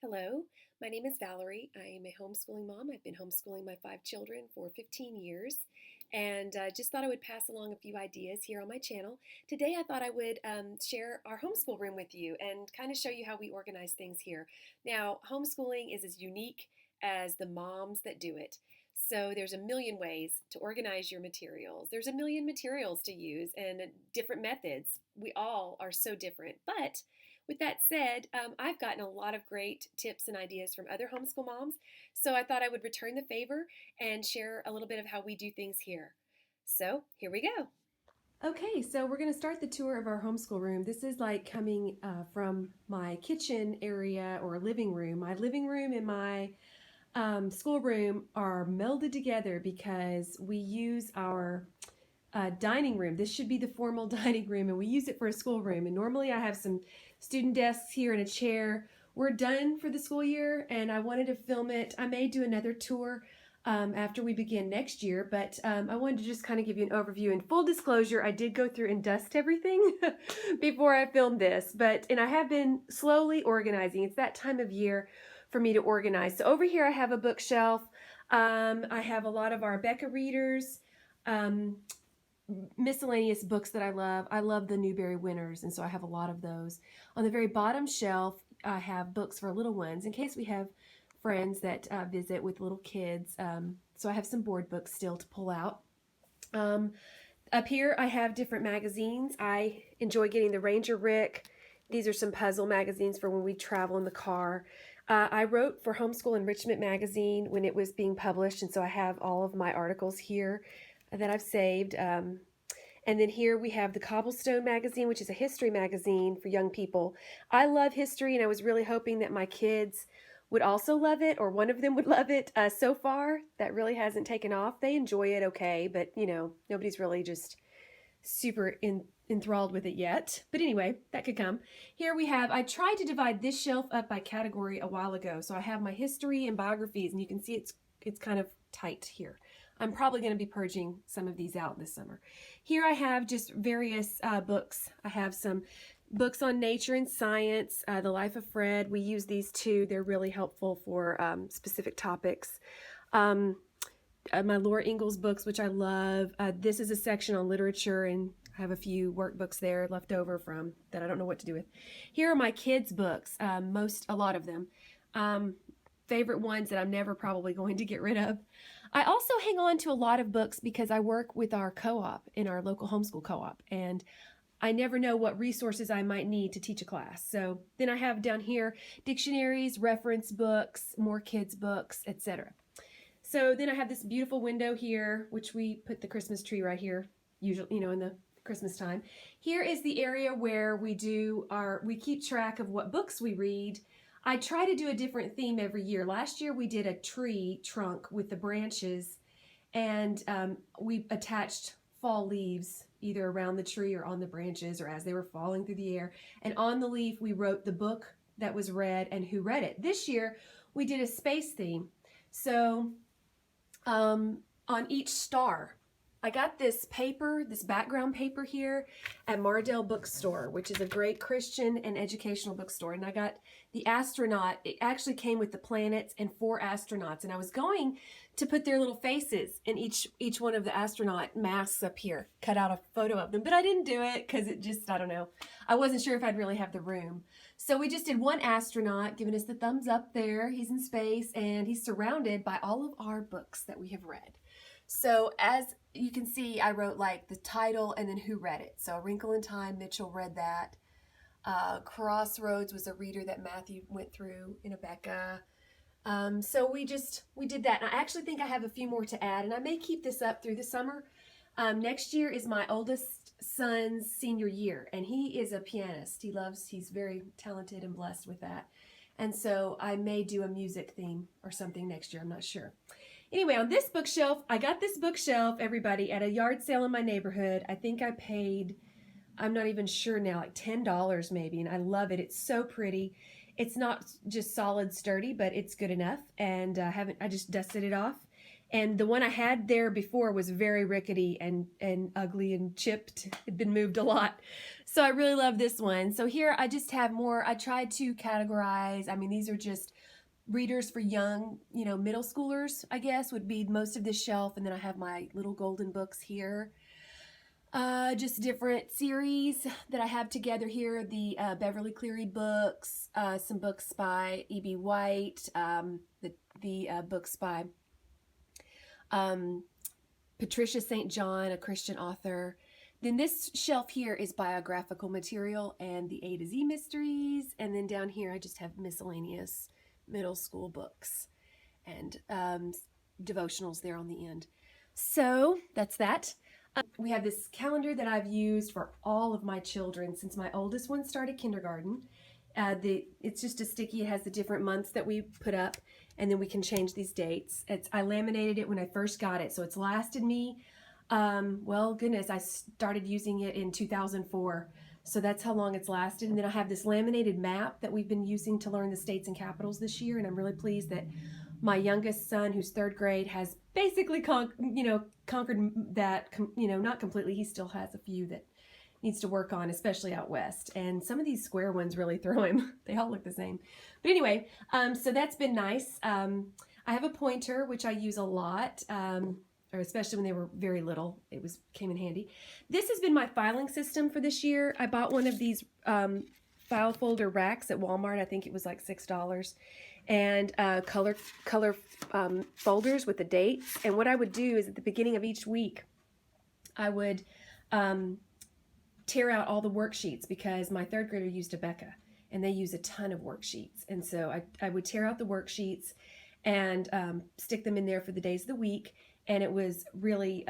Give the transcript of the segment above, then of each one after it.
Hello, my name is Valerie. I am a homeschooling mom. I've been homeschooling my 5 children for 15 years and just thought I would pass along a few ideas here on my channel. Today I thought I would share our homeschool room with you and kind of show you how we organize things here. Now, homeschooling is as unique as the moms that do it. So there's a million ways to organize your materials. There's a million materials to use and different methods. We all are so different, but with that said, I've gotten a lot of great tips and ideas from other homeschool moms, so I thought I would return the favor and share a little bit of how we do things here. So here we go. Okay, so we're going to start the tour of our homeschool room. This is like coming from my kitchen area or living room. My living room and my schoolroom are melded together because we use our dining room. This should be the formal dining room, and we use it for a schoolroom. And normally I have some student desks here and a chair. We're done for the school year, and I wanted to film it. I may do another tour after we begin next year, but I wanted to just kind of give you an overview. In full disclosure, I did go through and dust everything before I filmed this, and I have been slowly organizing. It's that time of year for me to organize. So over here I have a bookshelf. I have a lot of our Becca readers, miscellaneous books that I love. I love the Newbery Winners, and so I have a lot of those. On the very bottom shelf, I have books for little ones in case we have friends that visit with little kids. So I have some board books still to pull out. Up here, I have different magazines. I enjoy getting the Ranger Rick. These are some puzzle magazines for when we travel in the car. I wrote for Homeschool Enrichment magazine when it was being published, and so I have all of my articles here that I've saved. And then here we have the Cobblestone magazine, which is a history magazine for young people. I love history, and I was really hoping that my kids would also love it, or one of them would love it. So far, that really hasn't taken off. They enjoy it okay, but you know, nobody's really just super enthralled with it yet. But anyway, that could come. Here we have, I tried to divide this shelf up by category a while ago. So I have my history and biographies, and you can see it's kind of tight here. I'm probably going to be purging some of these out this summer. Here I have just various books. I have some books on nature and science, The Life of Fred. We use these too. They're really helpful for specific topics. My Laura Ingalls books, which I love. This is a section on literature, and I have a few workbooks there left over from that I don't know what to do with. Here are my kids' books, a lot of them. Favorite ones that I'm never probably going to get rid of. I also hang on to a lot of books because I work with our co-op in our local homeschool co-op, and I never know what resources I might need to teach a class. So then I have down here dictionaries, reference books, more kids' books, etc. So then I have this beautiful window here, which we put the Christmas tree right here, usually, you know, in the Christmas time. Here is the area where we keep track of what books we read. I try to do a different theme every year. Last year we did a tree trunk with the branches, and we attached fall leaves either around the tree or on the branches or as they were falling through the air. And on the leaf we wrote the book that was read and who read it. This year we did a space theme. So on each star, I got this paper, this background paper here at Mardell Bookstore, which is a great Christian and educational bookstore. And I got the astronaut. It actually came with the planets and 4 astronauts. And I was going to put their little faces in each one of the astronaut masks up here, cut out a photo of them. But I didn't do it because it just, I don't know. I wasn't sure if I'd really have the room. So we just did one astronaut giving us the thumbs up there. He's in space, and he's surrounded by all of our books that we have read. So as you can see, I wrote like the title and then who read it. So A Wrinkle in Time, Mitchell read that. Crossroads was a reader that Matthew went through in Becca. So we did that. And I actually think I have a few more to add, and I may keep this up through the summer. Next year is my oldest son's senior year, and he is a pianist. He's very talented and blessed with that. And so I may do a music theme or something next year. I'm not sure. Anyway, on this bookshelf, I got this bookshelf, everybody, at a yard sale in my neighborhood. I think I paid, I'm not even sure now, like $10 maybe, and I love it. It's so pretty. It's not just solid sturdy, but it's good enough, and I just dusted it off. And the one I had there before was very rickety and ugly and chipped. It had been moved a lot. So I really love this one. So here I just have more. I tried to categorize. I mean, these are just readers for young, middle schoolers, I guess, would be most of this shelf. And then I have my little golden books here. Just different series that I have together here. The Beverly Cleary books, some books by E.B. White, the books by Patricia St. John, a Christian author. Then this shelf here is biographical material and the A to Z mysteries. And then down here I just have miscellaneous middle school books and devotionals there on the end. So that's that. We have this calendar that I've used for all of my children since my oldest one started kindergarten. It's just a sticky. It has the different months that we put up, and then we can change these dates. I laminated it when I first got it, so it's lasted me, well, goodness, I started using it in 2004, so that's how long it's lasted. And then I have this laminated map that we've been using to learn the states and capitals this year, and I'm really pleased that my youngest son, who's third grade, has basically conquered that, not completely. He still has a few that needs to work on, especially out west. And some of these square ones really throw him. They all look the same. But anyway, so that's been nice. I have a pointer, which I use a lot, or especially when they were very little. Came in handy. This has been my filing system for this year. I bought one of these file folder racks at Walmart. I think it was like $6. And color folders with the dates. And what I would do is at the beginning of each week, I would tear out all the worksheets, because my third grader used Abeka and they use a ton of worksheets. And so I would tear out the worksheets and stick them in there for the days of the week. And it was really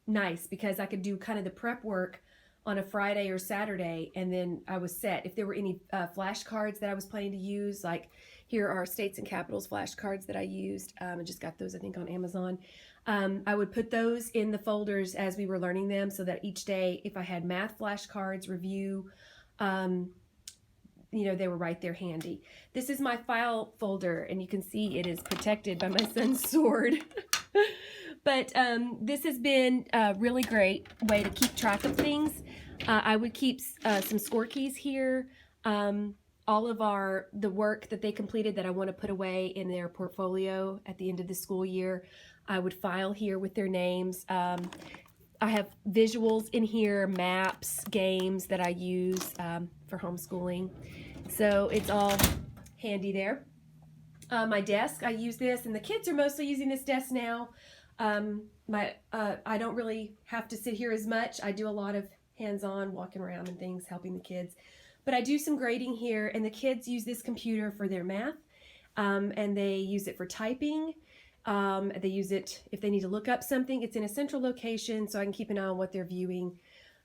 nice because I could do kind of the prep work on a Friday or Saturday, and then I was set. If there were any flashcards that I was planning to use, like here are states and capitals flashcards that I used. I just got those, I think, on Amazon. I would put those in the folders as we were learning them, so that each day, if I had math flashcards, review, they were right there handy. This is my file folder, and you can see it is protected by my son's sword. But this has been a really great way to keep track of things. I would keep some score keys here. All of the work that they completed that I want to put away in their portfolio at the end of the school year, I would file here with their names. I have visuals in here, maps, games that I use for homeschooling. So it's all handy there. My desk, I use this, and the kids are mostly using this desk now. I don't really have to sit here as much. I do a lot of hands-on walking around and things, helping the kids. But I do some grading here, and the kids use this computer for their math, and they use it for typing. They use it if they need to look up something. It's in a central location, so I can keep an eye on what they're viewing.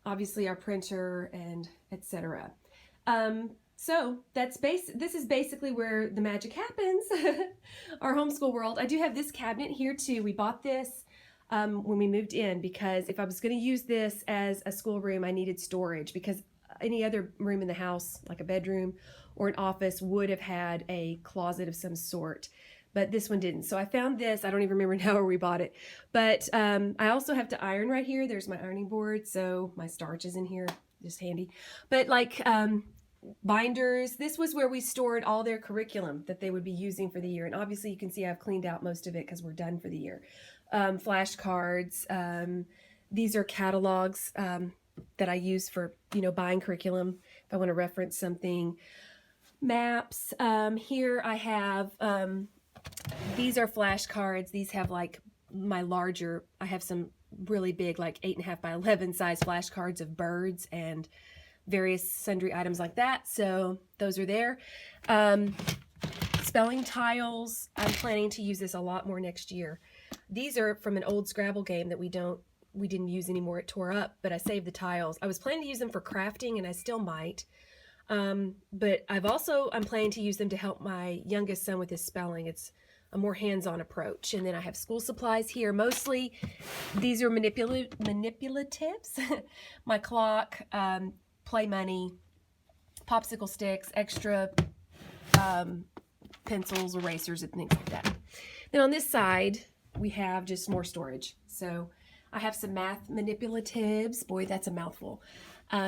Obviously, our printer and etc. So this is basically where the magic happens, our homeschool world. I do have this cabinet here too. We bought this when we moved in, because if I was going to use this as a schoolroom, I needed storage, because any other room in the house, like a bedroom or an office, would have had a closet of some sort. But this one didn't. So I found this. I don't even remember now where we bought it. But I also have to iron right here. There's my ironing board. So my starch is in here. Just handy. But like binders, this was where we stored all their curriculum that they would be using for the year. And obviously you can see I've cleaned out most of it because we're done for the year. Flashcards. These are catalogs that I use for, buying curriculum if I want to reference something. Maps. Here I have... these are flashcards. These have like my larger, I have some really big, like 8.5 by 11 size flashcards of birds and various sundry items like that. So those are there. Spelling tiles. I'm planning to use this a lot more next year. These are from an old Scrabble game that we didn't use anymore. It tore up, but I saved the tiles. I was planning to use them for crafting, and I still might. But I'm planning to use them to help my youngest son with his spelling. It's a more hands-on approach. And then I have school supplies here. Mostly these are manipulatives. My clock, play money, popsicle sticks, extra pencils, erasers, and things like that. Then on this side, we have just more storage. So I have some math manipulatives. Boy, that's a mouthful.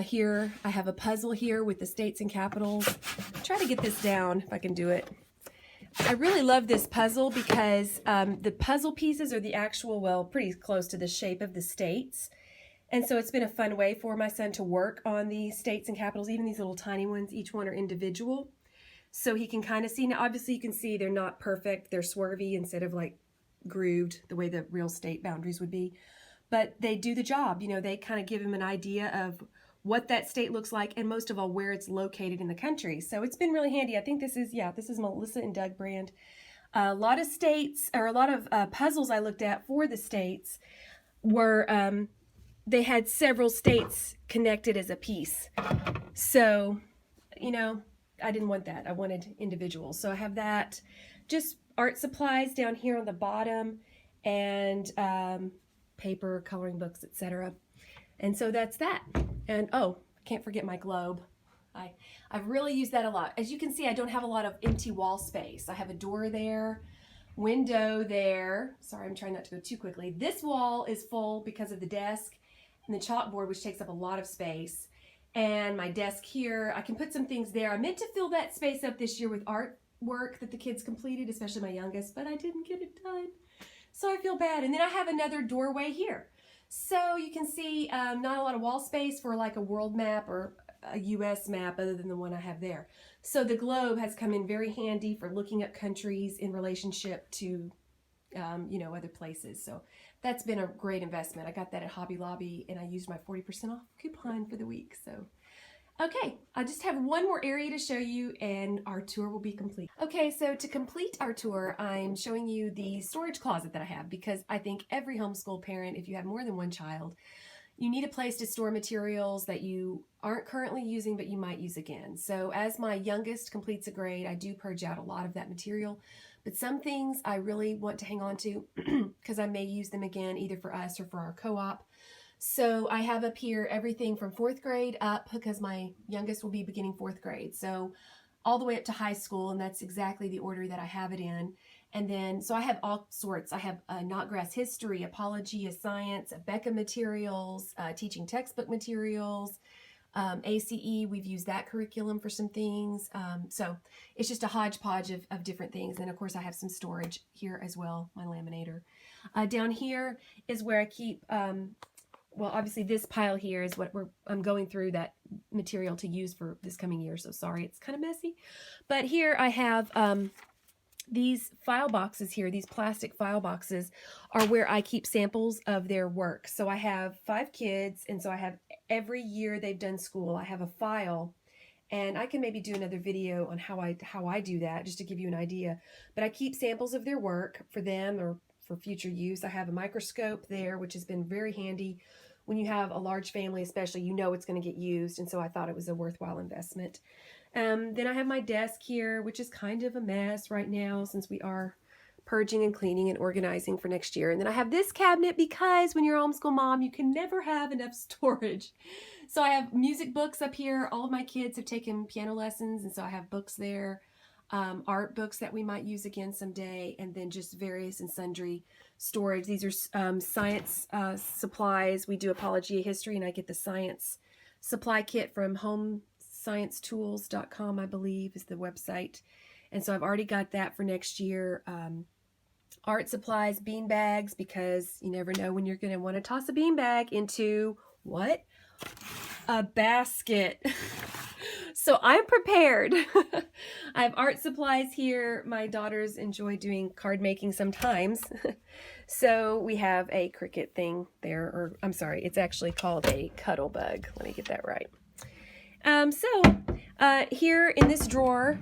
Here, I have a puzzle here with the states and capitals. Try to get this down if I can do it. I really love this puzzle because the puzzle pieces are the actual, well, pretty close to the shape of the states. And so it's been a fun way for my son to work on the states and capitals, even these little tiny ones. Each one are individual. So he can kind of see. Now, obviously, you can see they're not perfect. They're swervy instead of like grooved the way the real state boundaries would be. But they do the job. You know, they kind of give him an idea of what that state looks like, and most of all, where it's located in the country. So it's been really handy. I think this is Melissa and Doug brand. A lot of states, or a lot of puzzles I looked at for the states were, they had several states connected as a piece. So, you know, I didn't want that. I wanted individuals. So I have that. Just art supplies down here on the bottom, and paper, coloring books, etc. And so that's that. And oh, I can't forget my globe. I've really used that a lot. As you can see, I don't have a lot of empty wall space. I have a door there, window there. Sorry, I'm trying not to go too quickly. This wall is full because of the desk and the chalkboard, which takes up a lot of space. And my desk here, I can put some things there. I meant to fill that space up this year with artwork that the kids completed, especially my youngest, but I didn't get it done. So I feel bad. And then I have another doorway here. So you can see not a lot of wall space for like a world map or a US map other than the one I have there. So the globe has come in very handy for looking at countries in relationship to you know, other places. So that's been a great investment. I got that at Hobby Lobby, and I used my 40% off coupon for the week. So okay, I just have one more area to show you and our tour will be complete. Okay, so to complete our tour, I'm showing you the storage closet that I have, because I think every homeschool parent, if you have more than one child, you need a place to store materials that you aren't currently using but you might use again. So as my youngest completes a grade, I do purge out a lot of that material, but some things I really want to hang on to because I may use them again either for us or for our co-op. So I have up here everything from 4th grade up, because my youngest will be beginning 4th grade. So all the way up to high school, and that's exactly the order that I have it in. And then, so I have all sorts. I have Knotgrass history, apology, science, Becca materials, teaching textbook materials, ACE, we've used that curriculum for some things. So it's just a hodgepodge of different things. And of course I have some storage here as well, my laminator. Down here is where I keep, well, obviously this pile here is what I'm going through that material to use for this coming year. So sorry, it's kind of messy. But here I have these file boxes here. These plastic file boxes are where I keep samples of their work. So I have 5 kids, and so I have every year they've done school, I have a file. And I can maybe do another video on how I do that, just to give you an idea. But I keep samples of their work for them or for future use. I have a microscope there, which has been very handy. When you have a large family especially, you know it's going to get used, and so I thought it was a worthwhile investment. Then I have my desk here, which is kind of a mess right now since we are purging and cleaning and organizing for next year. And then I have this cabinet because when you're a homeschool mom, you can never have enough storage. So I have music books up here. All of my kids have taken piano lessons, and so I have books there. Art books that we might use again someday, and then just various and sundry storage. These are science supplies. We do apology history, and I get the science supply kit from homesciencetools.com, I believe is the website. And so I've already got that for next year. Art supplies, bean bags, because you never know when you're going to want to toss a bean bag into what? A basket. So I'm prepared. I have art supplies here. My daughters enjoy doing card making sometimes. So we have a Cricut thing there, or I'm sorry, it's actually called a cuddle bug. Let me get that right. Here in this drawer,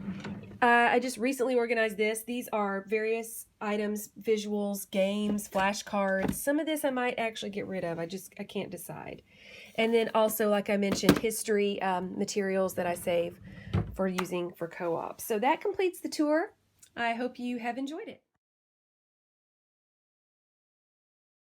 I just recently organized this. These are various items, visuals, games, flashcards. Some of this I might actually get rid of. I can't decide. And then also, like I mentioned, history materials that I save for using for co-op. So that completes the tour. I hope you have enjoyed it.